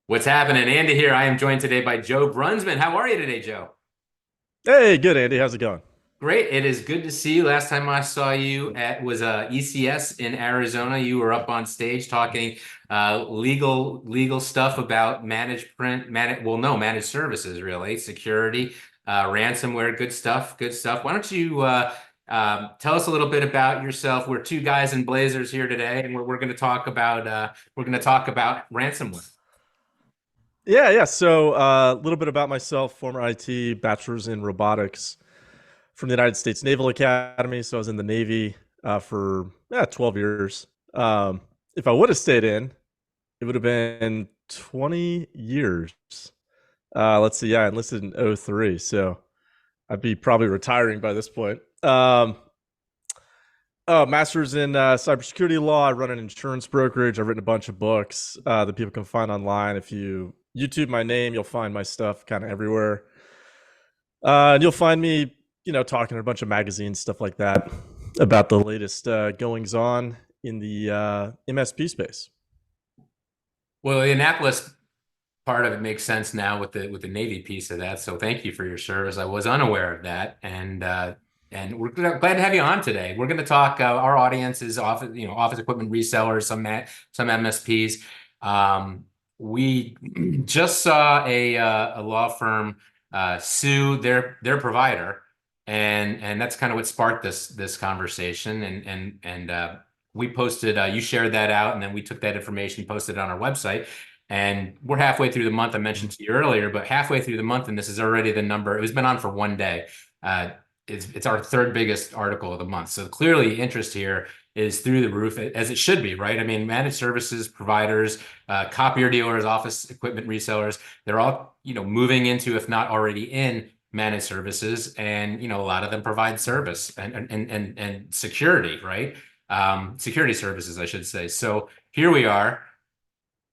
What's happening? Andy here. I am joined today by Joe Brunsman. How are you today, Joe? Hey, good, Andy. How's it going? Great. It is good to see you. Last time I saw you at was ECS in Arizona. You were up on stage talking legal stuff about managed print, managed services, really, security, ransomware. Good stuff. Good stuff. Why don't you tell us a little bit about yourself? We're two guys in blazers here today, and we're going to talk about ransomware. Yeah. So, a little bit about myself: former IT, bachelor's in robotics from the United States Naval Academy. So, I was in the Navy for 12 years. If I would have stayed in, it would have been 20 years. Let's see. Yeah, I enlisted in '03, so I'd be probably retiring by this point. Master's in cybersecurity law. I run an insurance brokerage. I've written a bunch of books that people can find online. If you YouTube my name, you'll find my stuff kind of everywhere. And you'll find me, talking to a bunch of magazines, stuff like that, about the latest goings on in the MSP space. Well, the Annapolis part of it makes sense now with the Navy piece of that. So thank you for your service. I was unaware of that, and we're glad to have you on today. We're going to talk. Our audience is office equipment resellers, some MSPs. We just saw a law firm sue their provider, and that's kind of what sparked this conversation. And we posted. You shared that out, and then we took that information, posted it on our website. And we're halfway through the month. I mentioned to you earlier, but halfway through the month, and this is already the number. It was been on for one day. Uh, it's our third biggest article of the month. So clearly, interest here is through the roof, as it should be, right? I mean, managed services providers, copier dealers, office equipment resellers, they're all moving into, if not already in, managed services, and a lot of them provide service and security, right? Security services, I should say. So here we are.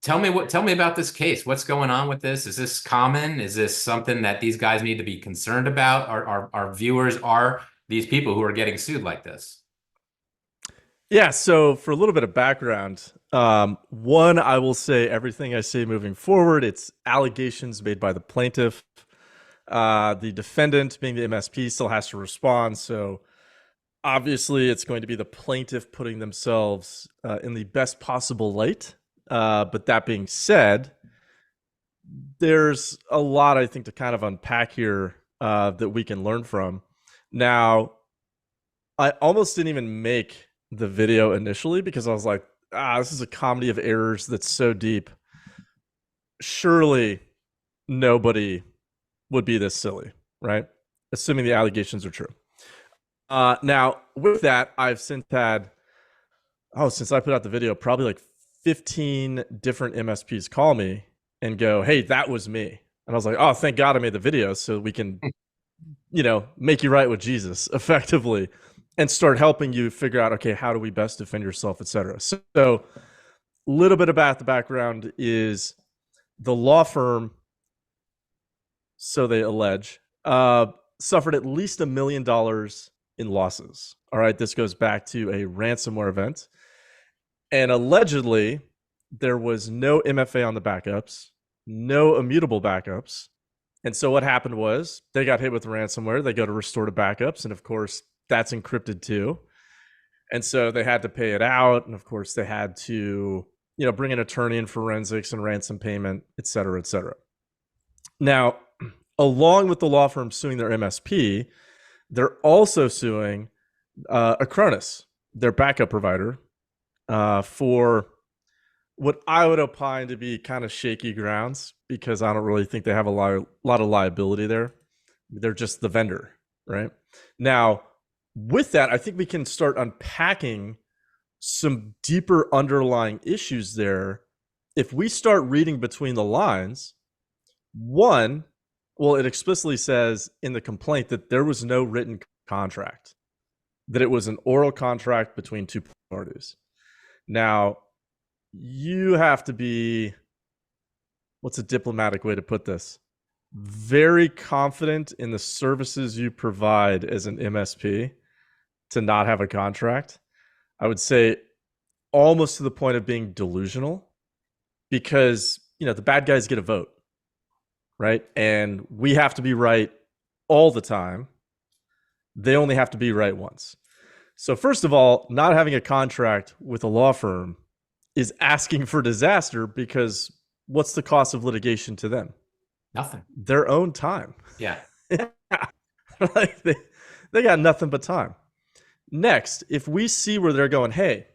Tell me about this case. What's going on with this? Is this common? Is this something that these guys need to be concerned about? Our viewers are these people who are getting sued like this? Yeah. So, for a little bit of background, one, I will say everything I say moving forward, it's allegations made by the plaintiff. The defendant, being the MSP, still has to respond. So, obviously, it's going to be the plaintiff putting themselves in the best possible light. But that being said, there's a lot, I think, to kind of unpack here that we can learn from. Now, I almost didn't even make the video initially because I was like, this is a comedy of errors that's so deep. Surely nobody would be this silly, right? Assuming the allegations are true. Now, with that, I've since had, since I put out the video, probably like 15 different MSPs call me and go, hey, that was me. And I was like, oh, thank God I made the video so we can, make you right with Jesus effectively and start helping you figure out, okay, how do we best defend yourself, et cetera. So a little bit about the background is the law firm, so they allege, suffered at least $1 million in losses. All right, this goes back to a ransomware event. And allegedly, there was no MFA on the backups, no immutable backups. And so what happened was they got hit with ransomware. They go to restore to backups. And of course, that's encrypted too. And so they had to pay it out. And of course, they had to, bring an attorney in forensics and ransom payment, et cetera, et cetera. Now, along with the law firm suing their MSP, they're also suing Acronis, their backup provider, for what I would opine to be kind of shaky grounds because I don't really think they have a lot of liability there. They're just the vendor, right? Now, with that, I think we can start unpacking some deeper underlying issues there. If we start reading between the lines, one, well, it explicitly says in the complaint that there was no written contract, that it was an oral contract between two parties. Now, you have to be, what's a diplomatic way to put this? Very confident in the services you provide as an MSP to not have a contract. I would say almost to the point of being delusional, because the bad guys get a vote, right? And we have to be right all the time. They only have to be right once. So first of all, not having a contract with a law firm is asking for disaster, because what's the cost of litigation to them? Nothing. Their own time. Yeah. Yeah. Like they got nothing but time. Next, if we see where they're going, hey,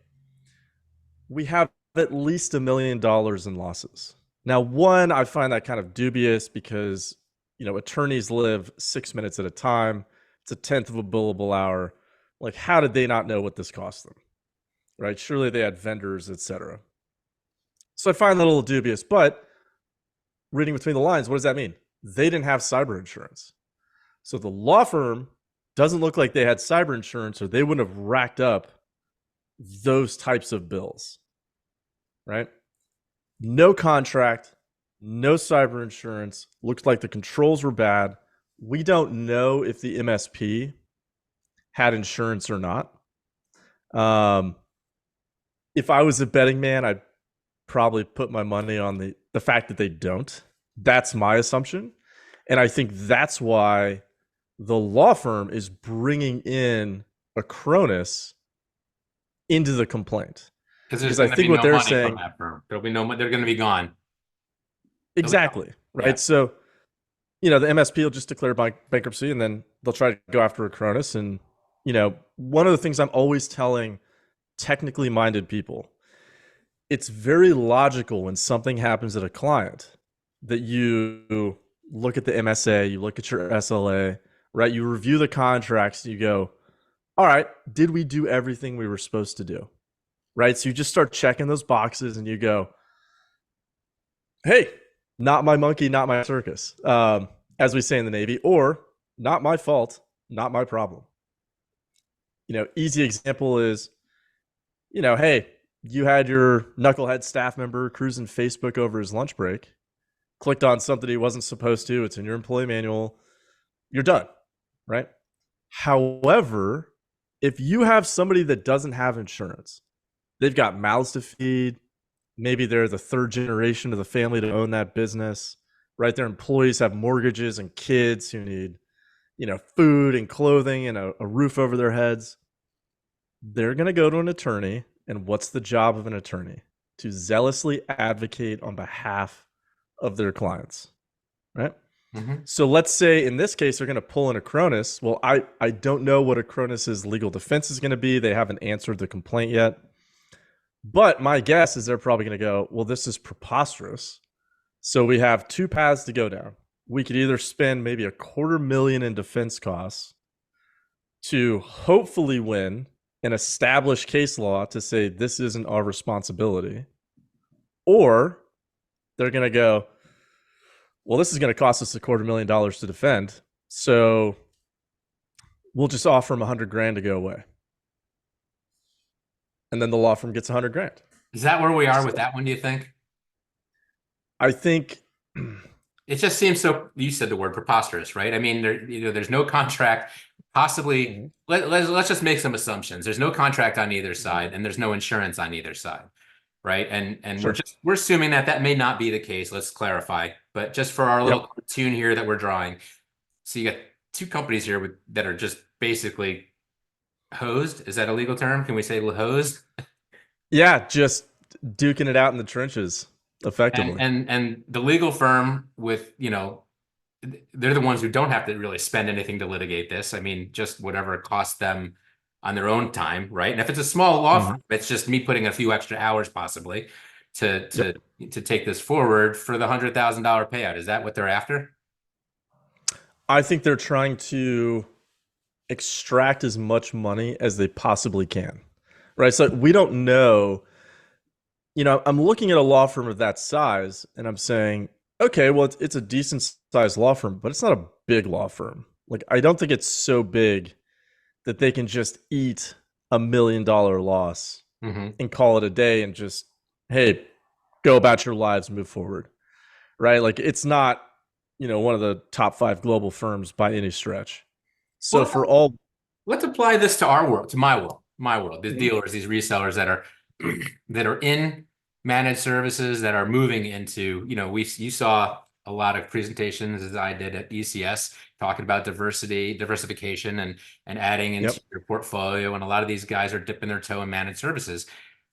we have at least $1 million in losses. Now, one, I find that kind of dubious because, attorneys live 6 minutes at a time. It's a tenth of a billable hour. Like, how did they not know what this cost them? Right? Surely they had vendors, etc. So I find that a little dubious, but reading between the lines, what does that mean? They didn't have cyber insurance. So the law firm doesn't look like they had cyber insurance, or they wouldn't have racked up those types of bills, right? No contract, no cyber insurance. Looks like the controls were bad. We don't know if the MSP had insurance or not. If I was a betting man, I'd probably put my money on the fact that they don't. That's my assumption. And I think that's why the law firm is bringing in Acronis into the complaint. Because there's Because I going to be think what no they're money from saying, that firm. There'll be no money. They're going to be gone. exactly, right? Yeah. So, the MSP will just declare bankruptcy, and then they'll try to go after Acronis. And, one of the things I'm always telling technically minded people, it's very logical when something happens at a client that you look at the MSA, you look at your SLA, right? You review the contracts, and you go, all right, did we do everything we were supposed to do? Right? So you just start checking those boxes, and you go, hey, not my monkey, not my circus, as we say in the Navy, or not my fault, not my problem. Easy example is, hey, you had your knucklehead staff member cruising Facebook over his lunch break, clicked on something he wasn't supposed to. It's in your employee manual. You're done, right? However, if you have somebody that doesn't have insurance, they've got mouths to feed. Maybe they're the third generation of the family to own that business, right? Their employees have mortgages and kids who need, food and clothing and a roof over their heads. They're going to go to an attorney. And what's the job of an attorney? To zealously advocate on behalf of their clients, right? Mm-hmm. So let's say in this case, they're going to pull in Acronis. Well, I don't know what Acronis's legal defense is going to be. They haven't answered the complaint yet. But my guess is they're probably going to go, well, this is preposterous. So we have two paths to go down. We could either spend maybe $250,000 in defense costs to hopefully win and establish case law to say this isn't our responsibility, or they're going to go, well, this is going to cost us $250,000 to defend, so we'll just offer them $100,000 to go away, and then the law firm gets $100,000. Is that where we are with that one, do you think? I think it just seems so, you said the word preposterous, right? I mean, there's no contract. Possibly, let's just make some assumptions. There's no contract on either side, and there's no insurance on either side, right? And Sure. we're assuming that may not be the case. Let's clarify, but just for our little cartoon here that we're drawing, so you got two companies here that are just basically hosed. Is that a legal term? Can we say hosed? Yeah, just duking it out in the trenches, effectively. And the legal firm with, they're the ones who don't have to really spend anything to litigate this. I mean, just whatever it costs them on their own time, right? And if it's a small law firm, it's just me putting a few extra hours possibly to take this forward for the $100,000 payout. Is that what they're after? I think they're trying to extract as much money as they possibly can, right? So we don't know. I'm looking at a law firm of that size, and I'm saying, okay, well, it's a decent sized law firm, but it's not a big law firm. Like, I don't think it's so big that they can just eat $1 million loss and call it a day and just, hey, go about your lives, move forward, right? Like, it's not, one of the top 5 global firms by any stretch. So let's apply this to our world, to my world, these dealers, these resellers that are in managed services that are moving into, you saw a lot of presentations as I did at ECS talking about diversification and adding into Yep. your portfolio. And a lot of these guys are dipping their toe in managed services.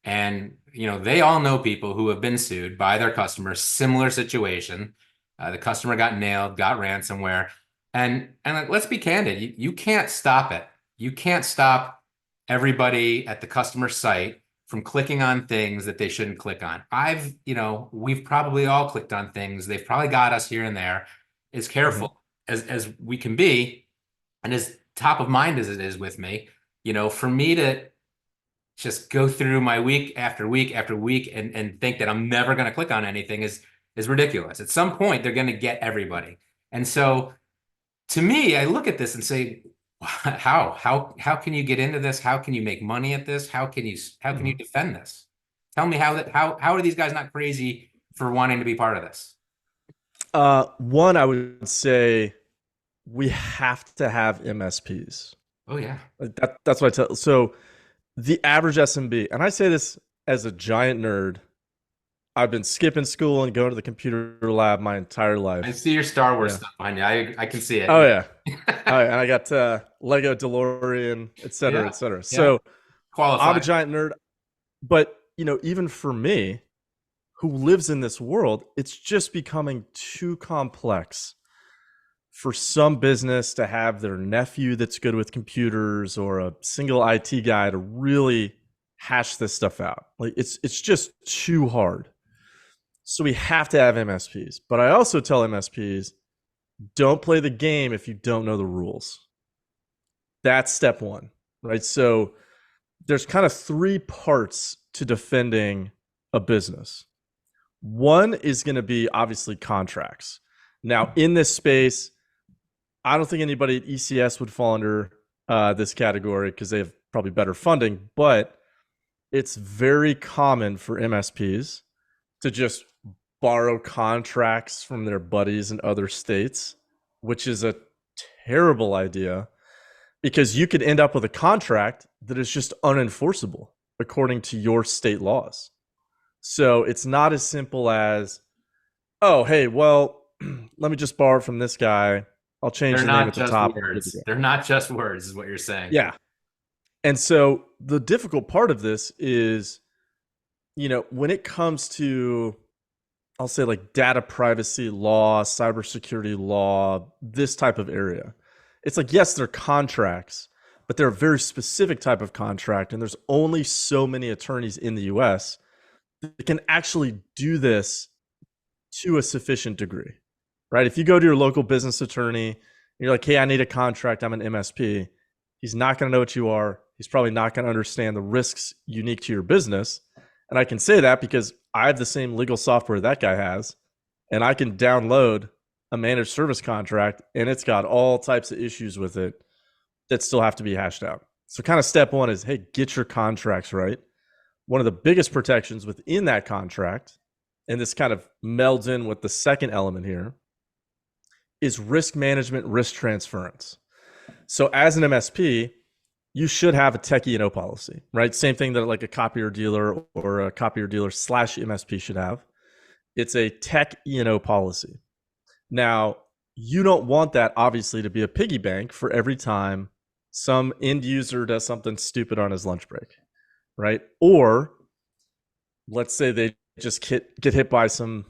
And, they all know people who have been sued by their customers, similar situation. The customer got nailed, got ransomware. And like, let's be candid, you can't stop it. You can't stop everybody at the customer site from clicking on things that they shouldn't click on. We've probably all clicked on things. They've probably got us here and there. As Mhm. careful as we can be, and as top of mind as it is with me, for me to just go through my week after week after week and think that I'm never going to click on anything is ridiculous. At some point, they're going to get everybody. And so to me, I look at this and say, how can you get into this? How can you make money at this? How can you Mhm. defend this? Tell me how are these guys not crazy for wanting to be part of this? One, I would say we have to have MSPs. Oh yeah. That's what I tell. So the average SMB, and I say this as a giant nerd. I've been skipping school and going to the computer lab my entire I life. see your Star Wars Yeah. stuff behind you. I can see Oh it. yeah. Oh, yeah. And I got Lego DeLorean, et cetera, et Yeah. cetera. Yeah. So I'm a Qualified. giant nerd, but even for me, who lives in this world, it's just becoming too complex for some business to have their nephew that's good with computers or a single IT guy to really hash this stuff out. Like it's just too hard. So we have to have MSPs. But I also tell MSPs, don't play the game if you don't know the rules. That's step one, right? So there's kind of three parts to defending a business. One is going to be obviously contracts. Now, in this space, I don't think anybody at ECS would fall under this category because they have probably better funding, but it's very common for MSPs to just borrow contracts from their buddies in other states, which is a terrible idea because you could end up with a contract that is just unenforceable according to your state laws. So it's not as simple as, oh, hey, well, let me just borrow it from this guy. I'll change They're the name not at the just top and we're good to words. go. They're not just words, is what you're saying. Yeah. And so the difficult part of this is, when it comes to, I'll say like data privacy law, cybersecurity law, this type of area, it's like, yes, they're contracts, but they're a very specific type of contract. And there's only so many attorneys in the US that can actually do this to a sufficient degree, right? If you go to your local business attorney and you're like, hey, I need a contract, I'm an MSP, he's not going to know what you are. He's probably not going to understand the risks unique to your business. And I can say that because I have the same legal software that guy has, and I can download a managed service contract, and it's got all types of issues with it that still have to be hashed out. So, kind of step one is, hey, get your contracts right. One of the biggest protections within that contract, and this kind of melds in with the second element here, is risk management, risk transference. So as an MSP, you should have a tech E&O policy, right? Same thing that like a copier dealer or a copier dealer slash MSP should have. It's a tech E&O policy. Now, you don't want that obviously to be a piggy bank for every time some end user does something stupid on his lunch break, right? Or let's say they just get hit by some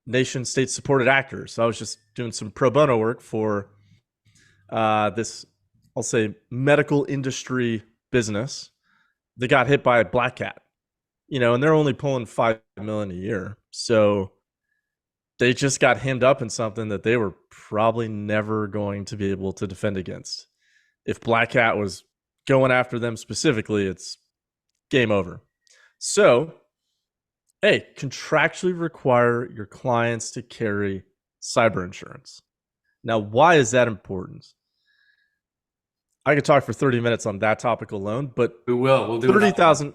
nation state supported actors. So I was just doing some pro bono work for this, I'll say, medical industry business that got hit by a black cat, and they're only pulling 5 million a year. So they just got hemmed up in something that they were probably never going to be able to defend against. If Black Cat was going after them specifically, it's game over. So, hey, contractually require your clients to carry cyber insurance. Now, why is that important? I could talk for 30 minutes on that topic alone, but We will. We'll do another one. 30,000,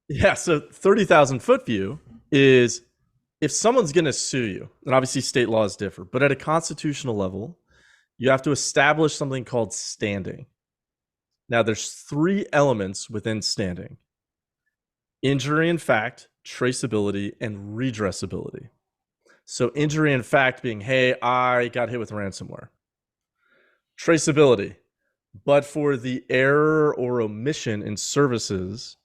yeah, so 30,000 foot view is if someone's going to sue you, and obviously state laws differ, but at a constitutional level, you have to establish something called standing. Now, there's three elements within standing: injury in fact, traceability, and redressability. So injury in fact being, hey, I got hit with ransomware. Traceability, but for the error or omission in services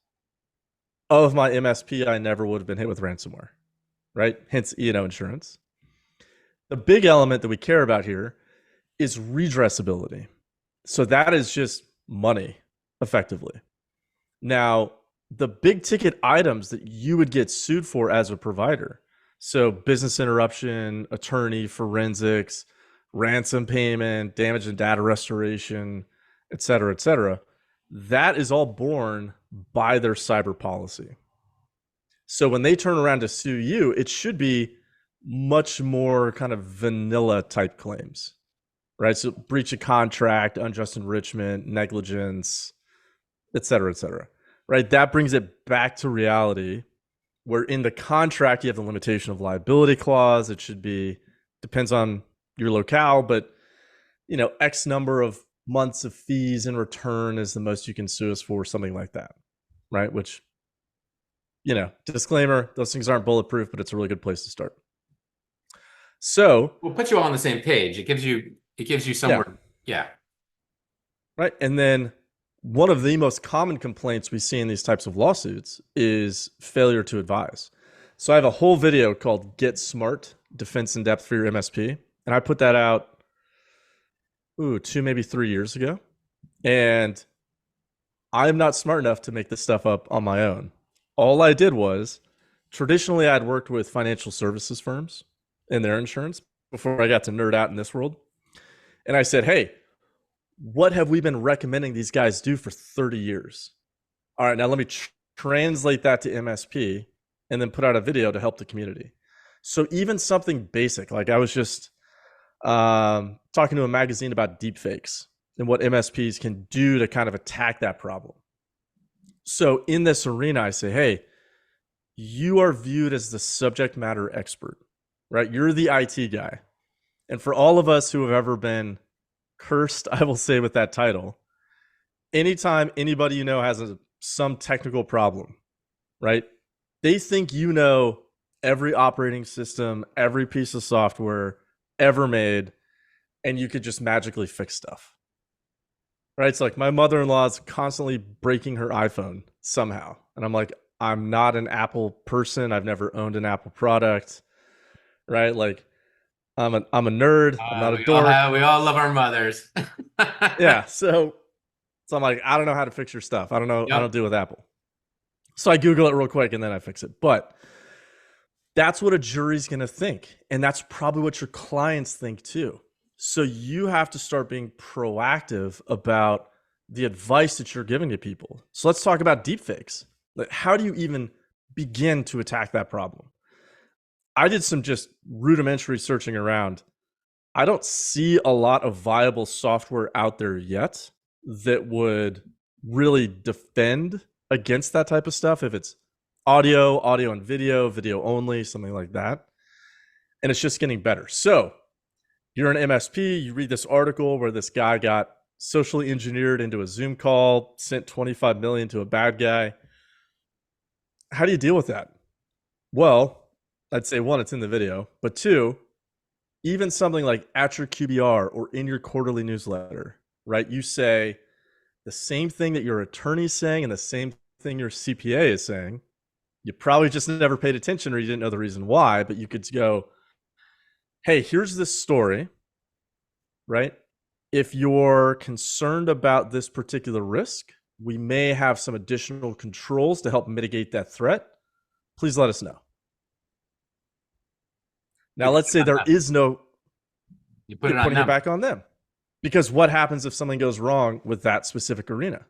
of my MSP, I never would have been hit with ransomware, right? Hence E&O insurance. The big element that we care about here is redressability. So that is just money, effectively. Now, the big ticket items that you would get sued for as a provider, so business interruption, attorney, forensics, ransom payment, damage and data restoration, et cetera, that is all borne by their cyber policy. So when they turn around to sue you, it should be much more kind of vanilla type claims, right? So breach of contract, unjust enrichment, negligence, et cetera, right? That brings it back to reality where in the contract, you have the limitation of liability clause. It should be, depends on your locale, but X number of months of fees in return is the most you can sue us for, something like that, right? Which, disclaimer, those things aren't bulletproof, but it's a really good place to start. So we'll put you all on the same page. It gives you somewhere. Yeah. Right. And then one of the most common complaints we see in these types of lawsuits is failure to advise. So I have a whole video called Get Smart, Defense in Depth for Your MSP. And I put that out, 2, maybe 3 years ago. And I'm not smart enough to make this stuff up on my own. All I did was, traditionally I'd worked with financial services firms and their insurance before I got to nerd out in this world. And I said, hey, what have we been recommending these guys do for 30 years? All right, now let me translate that to MSP and then put out a video to help the community. So even something basic, like I was just talking to a magazine about deepfakes and what MSPs can do to kind of attack that problem. So in this arena, I say, hey, you are viewed as the subject matter expert, right? You're the IT guy. And for all of us who have ever been cursed, I will say, with that title, anytime anybody has some technical problem, right? They think every operating system, every piece of software ever made, and you could just magically fix stuff. Right? It's like my mother-in-law is constantly breaking her iPhone somehow. And I'm like, I'm not an Apple person. I've never owned an Apple product. Right? Like I'm a nerd. I'm not a dork. We all love our mothers. Yeah. So I'm like, I don't know how to fix your stuff. I don't know. Yep. I don't deal with Apple. So I Google it real quick and then I fix it. But that's what a jury's going to think. And that's probably what your clients think too. So you have to start being proactive about the advice that you're giving to people. So let's talk about deepfakes. Like, how do you even begin to attack that problem? I did some just rudimentary searching around. I don't see a lot of viable software out there yet that would really defend against that type of stuff. If it's audio and video only, something like that. And it's just getting better. So you're an MSP, you read this article where this guy got socially engineered into a Zoom call, sent 25 million to a bad guy. How do you deal with that? Well, I'd say one, it's in the video, but two, even something like at your QBR or in your quarterly newsletter, right? You say the same thing that your attorney's saying and the same thing your CPA is saying. You probably just never paid attention or you didn't know the reason why, but you could go, hey, here's this story, right? If you're concerned about this particular risk, we may have some additional controls to help mitigate that threat. Please let us know. Now, let's say there is no, you're putting it back on them. Because what happens if something goes wrong with that specific arena?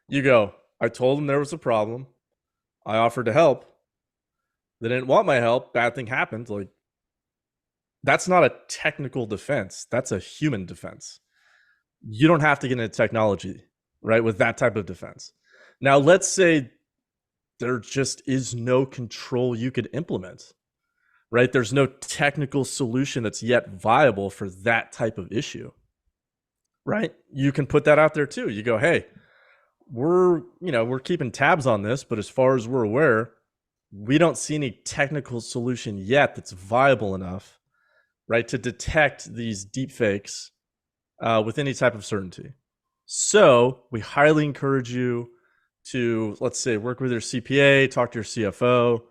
You go, I told them there was a problem. I offered to help. They didn't want my help. Bad thing happened. Like, that's not a technical defense. That's a human defense. You don't have to get into technology, right, with that type of defense. Now, let's say there just is no control you could implement, right? There's no technical solution that's yet viable for that type of issue, right? You can put that out there too. You go, hey, we're keeping tabs on this, but as far as we're aware, we don't see any technical solution yet that's viable enough, right, to detect these deepfakes with any type of certainty. So we highly encourage you to, let's say, work with your CPA, talk to your CFO,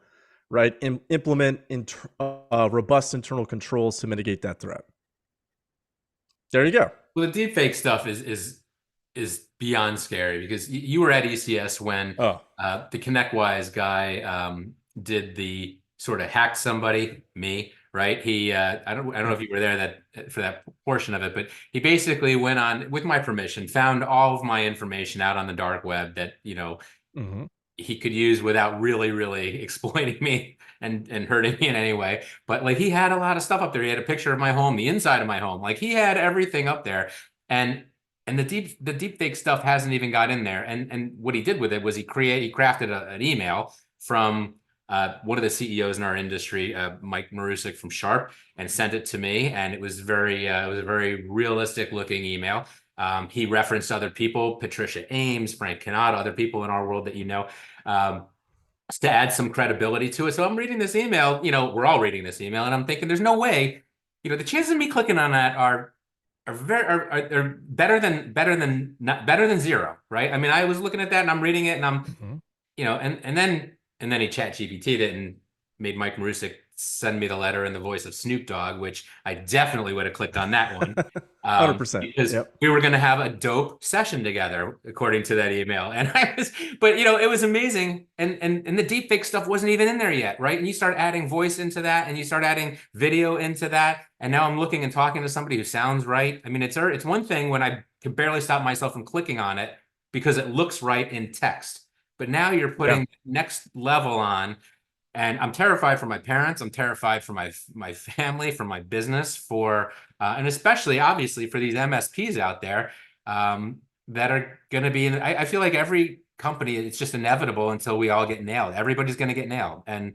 right, and implement robust internal controls to mitigate that threat. There you go. Well, the deepfake stuff is beyond scary because you were at ECS when Oh, the ConnectWise guy did the sort of hacked somebody, me, right? He I don't know if you were there that for that portion of it, but he basically went on with my permission, found all of my information out on the dark web that, mm-hmm. he could use without really exploiting me and hurting me in any way. But like he had a lot of stuff up there. He had a picture of my home, the inside of my home. Like he had everything up there. And the deep fake stuff hasn't even got in there. And what he did with it was he crafted an email from one of the CEOs in our industry, Mike Marusik from Sharp, and sent it to me. And it was it was a very realistic looking email. He referenced other people, Patricia Ames, Frank Canada, other people in our world that um, to add some credibility to it. So I'm reading this email, we're all reading this email, and I'm thinking, there's no way, the chances of me clicking on that are very are better than zero, right? I mean, I was looking at that and I'm reading it and I'm, Mm-hmm. and then he chat GPT'd it and made Mike Marusik send me the letter in the voice of Snoop Dogg, which I definitely would have clicked on that one. 100%. Because Yep. we were going to have a dope session together, according to that email. And but it was amazing. And the deepfake stuff wasn't even in there yet, right? And you start adding voice into that, and you start adding video into that. And now I'm looking and talking to somebody who sounds right. I mean, it's one thing when I can barely stop myself from clicking on it because it looks right in text. But now you're Yeah. putting next level on, and I'm terrified for my parents. I'm terrified for my family, for my business, and especially obviously for these MSPs out there that are going to be in. I feel like every company, it's just inevitable until we all get nailed. Everybody's going to get nailed, and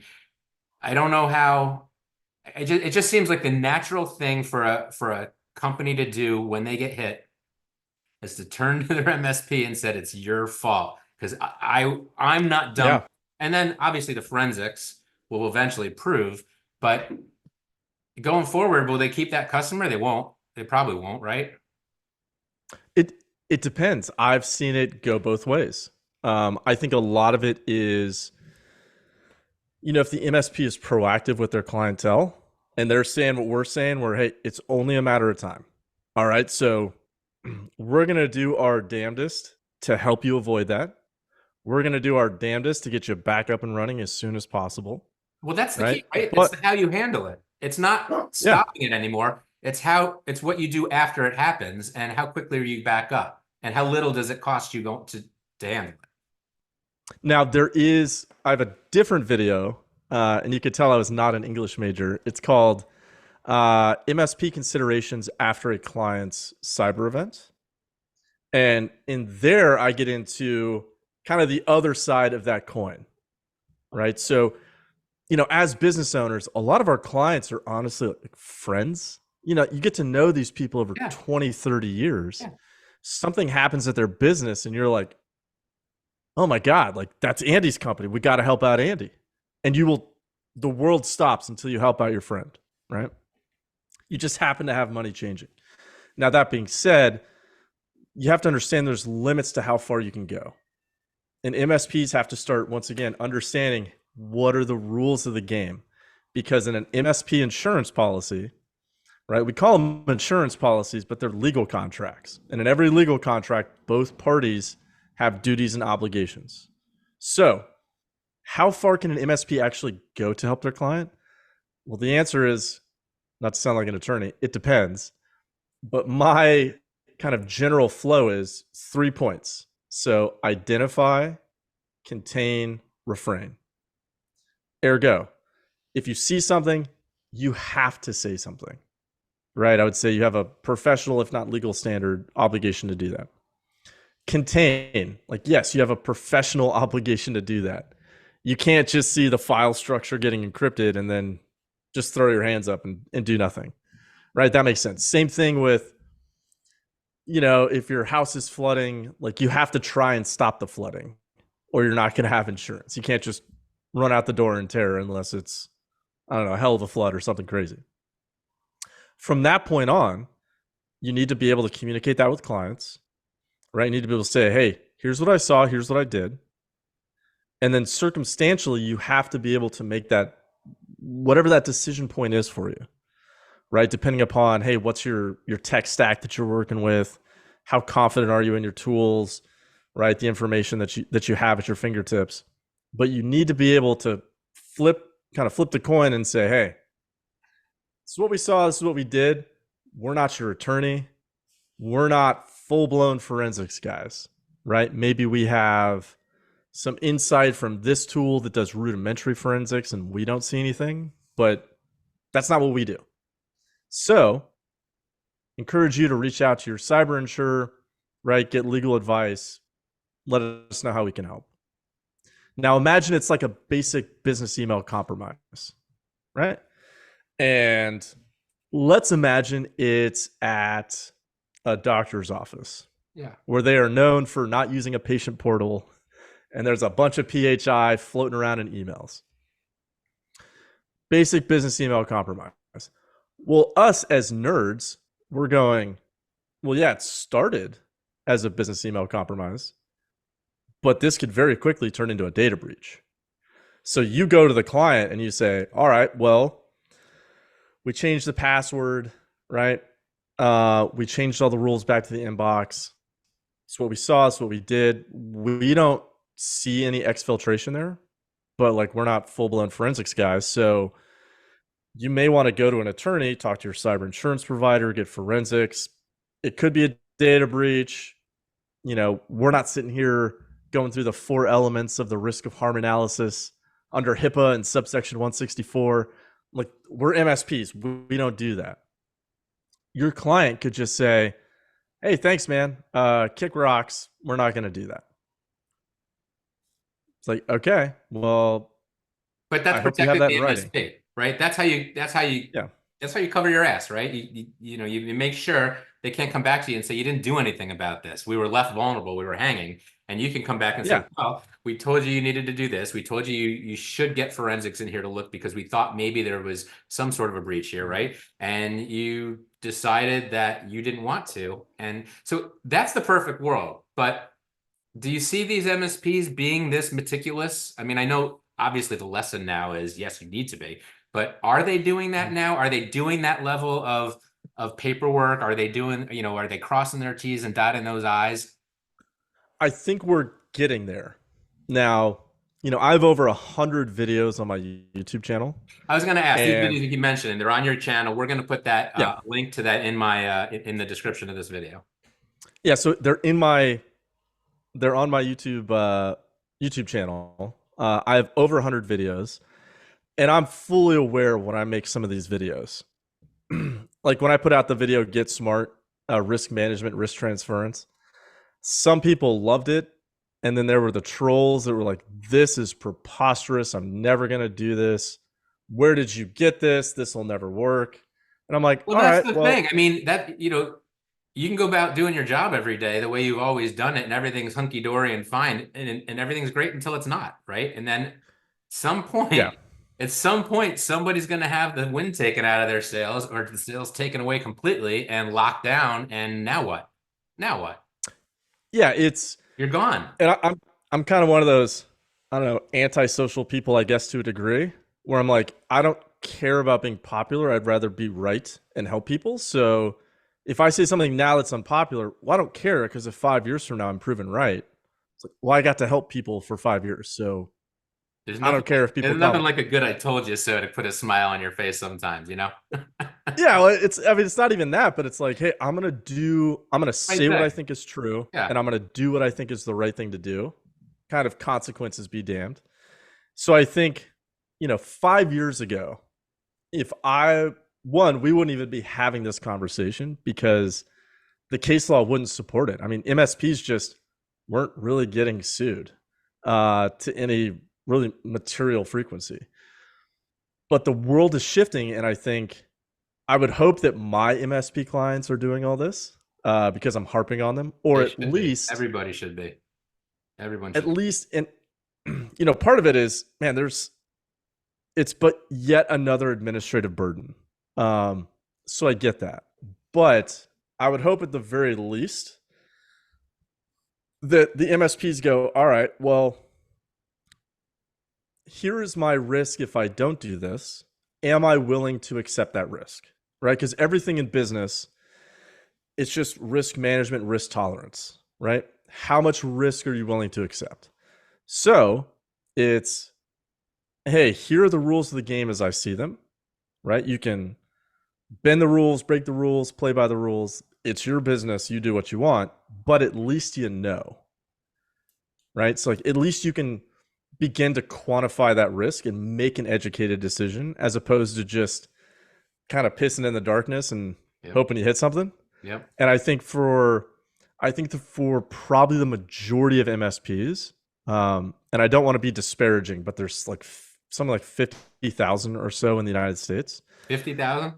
I don't know how. It just seems like the natural thing for a company to do when they get hit is to turn to their MSP and said it's your fault because I'm not dumb. Yeah. And then obviously the forensics will eventually prove, but going forward, will they keep that customer? They won't. They probably won't, right? It it depends. I've seen it go both ways. I think a lot of it is, if the MSP is proactive with their clientele and they're saying what we're saying, where hey, it's only a matter of time. All right, so we're gonna do our damnedest to help you avoid that. We're gonna do our damnedest to get you back up and running as soon as possible. Well, that's the Right, key, right? It's but how you handle it. It's not yeah. stopping it anymore. It's what you do after it happens and how quickly are you back up and how little does it cost you to handle it. Now I have a different video, and you could tell I was not an English major. It's called MSP considerations after a client's cyber event. And in there, I get into kind of the other side of that coin, right? So, as business owners, a lot of our clients are honestly like friends. You get to know these people over Yeah. 20, 30 years. Yeah. Something happens at their business, and you're like, oh my God, like that's Andy's company. We got to help out Andy. And the world stops until you help out your friend, right? You just happen to have money changing. Now, that being said, you have to understand there's limits to how far you can go. And MSPs have to start, once again, understanding what are the rules of the game. Because in an MSP insurance policy, right, we call them insurance policies, but they're legal contracts. And in every legal contract, both parties have duties and obligations. So, how far can an MSP actually go to help their client? Well, the answer is, not to sound like an attorney, it depends. But my kind of general flow is 3 points. So, identify, contain, refrain. Ergo, if you see something, you have to say something, right? I would say you have a professional, if not legal standard, obligation to do that. Contain, like, yes, you have a professional obligation to do that. You can't just see the file structure getting encrypted and then just throw your hands up and do nothing, right? That makes sense. Same thing with, if your house is flooding, like you have to try and stop the flooding or you're not going to have insurance. You can't just run out the door in terror unless it's, I don't know, a hell of a flood or something crazy. From that point on, you need to be able to communicate that with clients, right? You need to be able to say, hey, here's what I saw, here's what I did. And then circumstantially, you have to be able to make that, whatever that decision point is for you, right? Depending upon, hey, what's your tech stack that you're working with? How confident are you in your tools, right? The information that you have at your fingertips. But you need to be able to flip the coin and say, hey, this is what we saw, this is what we did. We're not your attorney. We're not full-blown forensics guys, right? Maybe we have some insight from this tool that does rudimentary forensics and we don't see anything, but that's not what we do. So, encourage you to reach out to your cyber insurer, right? Get legal advice. Let us know how we can help. Now, imagine it's like a basic business email compromise, right? And let's imagine it's at a doctor's office. Yeah. Where they are known for not using a patient portal, and there's a bunch of PHI floating around in emails. Basic business email compromise. Well, us as nerds, we're going, well, yeah, it started as a business email compromise, but this could very quickly turn into a data breach. So you go to the client and you say, all right, well, we changed the password, right? We changed all the rules back to the inbox. It's what we saw, it's what we did. We don't see any exfiltration there, but like we're not full-blown forensics guys. So you may want to go to an attorney, talk to your cyber insurance provider, get forensics. It could be a data breach. You know, we're not sitting here going through the 4 elements of the risk of harm analysis under HIPAA and subsection 164. Like, we're MSPs. We don't do that. Your client could just say, hey, thanks, man. Kick rocks. We're not going to do that. It's like, okay, well, But that's I hope you have protecting that the in writing. MSP, right? That's Yeah. how you cover your ass, right? You make sure they can't come back to you and say you didn't do anything about this. We were left vulnerable. We were hanging, and you can come back and say, Yeah. well, we told you needed to do this. We told you should get forensics in here to look because we thought maybe there was some sort of a breach here, right? And you decided that you didn't want to, and so that's the perfect world. But do you see these MSPs being this meticulous? I mean, I know obviously the lesson now is yes, you need to be, but are they doing that now? Are they doing that level of paperwork? Are they doing, are they crossing their T's and dotting those I's? I think we're getting there. Now, I have over 100 videos on my YouTube channel. I was going to ask these And videos that you mentioned, they're on your channel. We're going to put that yeah. link to that in my in the description of this video. Yeah, so they're on my YouTube channel. I have over 100 videos, and I'm fully aware when I make some of these videos. Like when I put out the video Get Smart, risk management, risk transference, some people loved it, and then there were the trolls that were like, this is preposterous, I'm never going to do this. Where did you get this? This will never work. And I'm like, Well, all that's right, the well, thing. I mean, you can go about doing your job every day the way you've always done it, and everything's hunky dory and fine, and everything's great until it's not, right? And then yeah. at some point, somebody's going to have the wind taken out of their sails, or the sails taken away completely and locked down. And now what? Now what? Yeah, it's You're gone. and I'm kind of one of those, I don't know, antisocial people, I guess, to a degree, where I'm like, I don't care about being popular. I'd rather be right and help people. So if I say something now that's unpopular, well, I don't care, because if 5 years from now I'm proven right, it's like, well, I got to help people for 5 years. So I don't care if people There's tell nothing me. like a good "I told you so" to put a smile on your face sometimes, Yeah, well, it's not even that, but it's like, hey, I'm gonna Right say what I thing. think is true, Yeah. and I'm gonna do what I think is the right thing to do. Kind of consequences be damned. So I think, 5 years ago, if we wouldn't even be having this conversation, because the case law wouldn't support it. I mean, MSPs just weren't really getting sued to any really material frequency. But the world is shifting, and I think I would hope that my MSP clients are doing all this because I'm harping on them, or They at should be. least, Everybody should be. Everyone at should be. least, and part of it is, man, it's but yet another administrative burden. So I get that. But I would hope at the very least that the MSPs go, all right, well, here is my risk if I don't do this. Am I willing to accept that risk? Right? Because everything in business, it's just risk management, risk tolerance, right? How much risk are you willing to accept? So it's, hey, here are the rules of the game as I see them, right? You can bend the rules, break the rules, play by the rules. It's your business. You do what you want, but at least you know, right? So like at least you can begin to quantify that risk and make an educated decision as opposed to just kind of pissing in the darkness and Yep. hoping you hit something. Yep. And I think for probably the majority of MSPs, and I don't want to be disparaging, but there's like something like 50,000 or so in the United States. 50,000?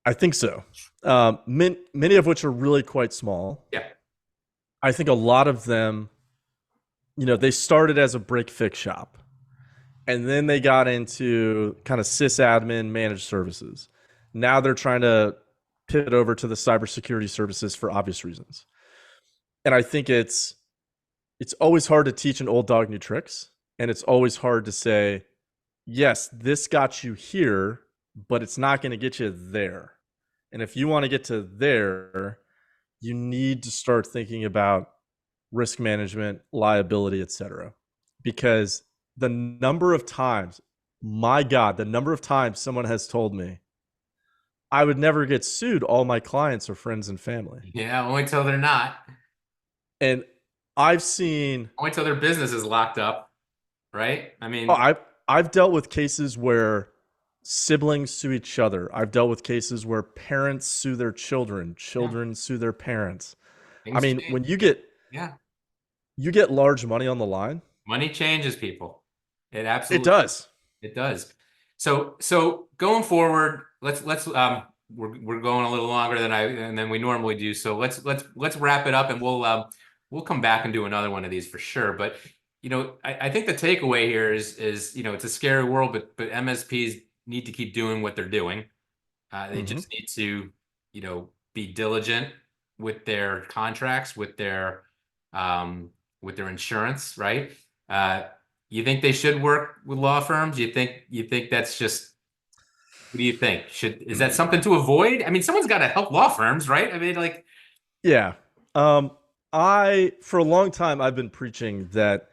I think so. Many of which are really quite small. Yeah. I think a lot of them, they started as a break fix shop, and then they got into kind of sysadmin managed services. Now they're trying to pivot over to the cybersecurity services for obvious reasons. And I think it's always hard to teach an old dog new tricks, and it's always hard to say, yes, this got you here, but it's not going to get you there. And if you want to get to there, you need to start thinking about risk management, liability, etc. Because the number of times, my God, the number of times someone has told me I would never get sued, all my clients are friends and family. Yeah, only till they're not. And I've seen, Only till their business is locked up, right? I oh, mean, I've dealt with cases where siblings sue each other. I've dealt with cases where parents sue their children, yeah, children sue their parents. I things mean, change. when you Yeah. get large money on the line, Money changes people. It it absolutely does. it does. So going forward, we're going a little longer than we normally do. So let's wrap it up, and we'll come back and do another one of these for sure. But I think the takeaway here is it's a scary world, but MSPs need to keep doing what they're doing. They Mm-hmm. just need to be diligent with their contracts, with their insurance, right? Uh, you think they should work with law firms? You think that's just what do you think? Is that something to avoid? I mean, someone's got to help law firms, right? I mean, like, Yeah. Um, for a long time, I've been preaching that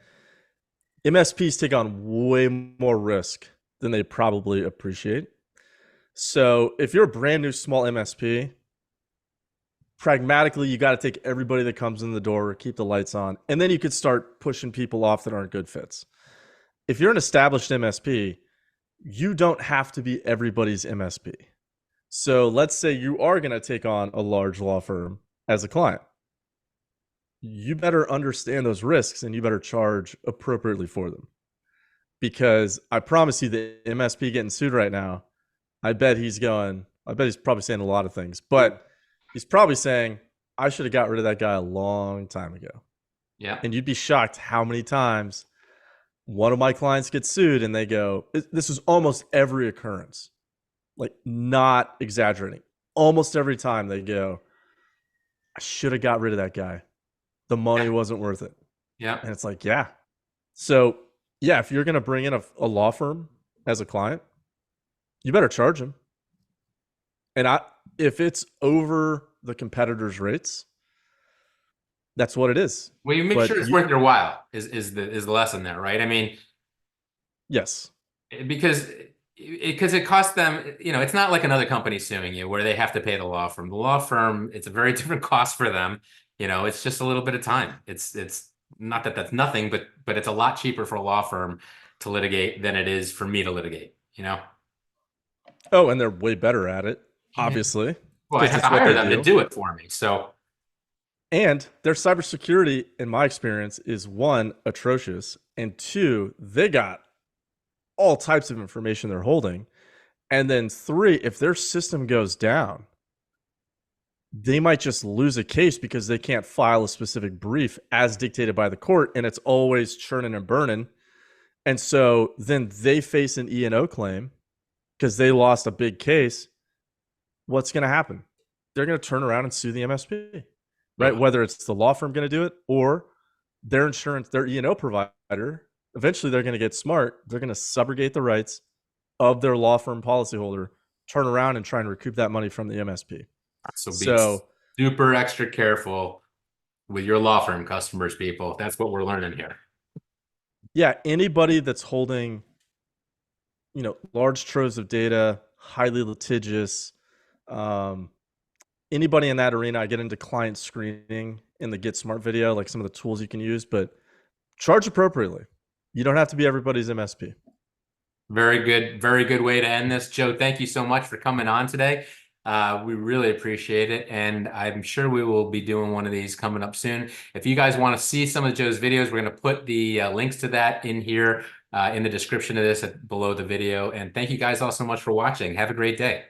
MSPs take on way more risk than they probably appreciate. So if you're a brand new small MSP, pragmatically, you got to take everybody that comes in the door, keep the lights on, and then you could start pushing people off that aren't good fits. If you're an established MSP, you don't have to be everybody's MSP. So let's say you are going to take on a large law firm as a client. You better understand those risks and you better charge appropriately for them. Because I promise you, the MSP getting sued right now, I bet he's probably saying a lot of things, but he's probably saying, I should have got rid of that guy a long time ago. yeah, And you'd be shocked how many times one of my clients gets sued and they go, this is almost every occurrence, like not exaggerating. Almost every time they go, I should have got rid of that guy. The money yeah, wasn't worth it. yeah. And it's like, yeah. So, yeah, if you're going to bring in a law firm as a client, you better charge them. And if it's over the competitor's rates, that's what it is. Well, you make But sure it's worth your while is the lesson there, right? I mean, yes. because it costs them, it's not like another company suing you where they have to pay the law firm. The law firm, it's a very different cost for them. It's just a little bit of time. It's not that that's nothing, but it's a lot cheaper for a law firm to litigate than it is for me to litigate. Oh, and they're way better at it, Yeah. obviously, Well, I because have to it's what hire they them to do. do it for me. So And their cybersecurity, in my experience, is one, atrocious, and two, they got all types of information they're holding. And then three, if their system goes down, they might just lose a case because they can't file a specific brief as dictated by the court, and it's always churning and burning. And so then they face an E&O claim because they lost a big case. What's going to happen? They're going to turn around and sue the MSP, right? Yeah. Whether it's the law firm going to do it or their insurance, their E&O provider. Eventually, they're going to get smart. They're going to subrogate the rights of their law firm policyholder, turn around and try and recoup that money from the MSP. So be So, super extra careful with your law firm customers, people. That's what we're learning here. yeah, anybody that's holding, large troves of data, highly litigious, anybody in that arena, I get into client screening in the Get Smart video, like some of the tools you can use, but charge appropriately. You don't have to be everybody's MSP. Very good way to end this. Joe, thank you so much for coming on today. We really appreciate it. And I'm sure we will be doing one of these coming up soon. If you guys want to see some of Joe's videos, we're going to put the links to that in here in the description of this below the video. And thank you guys all so much for watching. Have a great day.